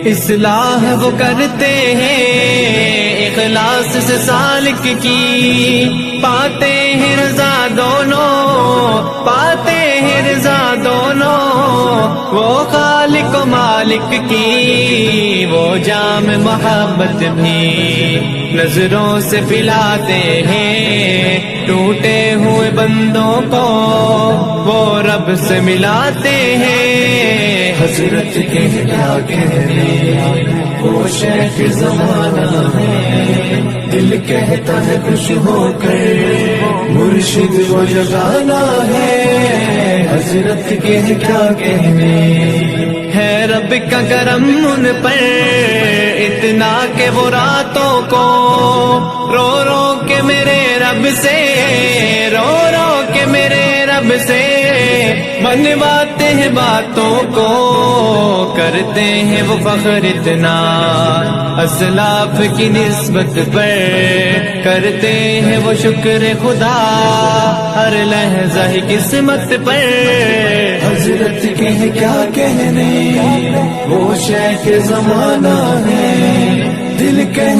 اصلاح وہ کرتے ہیں اخلاص سے سالک کی، پاتے ہیں رضا دونوں، پاتے ہیں رضا دونوں، وہ خالق و مالک کی، وہ جام محبت بھی نظروں سے پلاتے ہیں، ٹوٹے ہوئے بندوں کو وہ رب سے ملاتے ہیں۔ حضرت کے کیا کہنے، وہ شیخ زمانہ ہے، دل کہتا ہے خوش ہو کر مرشد وہ جگانا ہے۔ حضرت کے کیا کہنے، ہے رب کا کرم ان پر اتنا کہ وہ راتوں کو رو رو کے میرے رب سے، رو رو کے میرے رب سے منواتے ہیں باتوں کو، کرتے ہیں وہ فخر اتنا اسلاف کی نسبت پر، کرتے ہیں وہ شکر خدا ہر لحظہ ہی قسمت پر۔ حضرت کے کیا کہنے، وہ شیخ زمانہ ہے، دل کہتا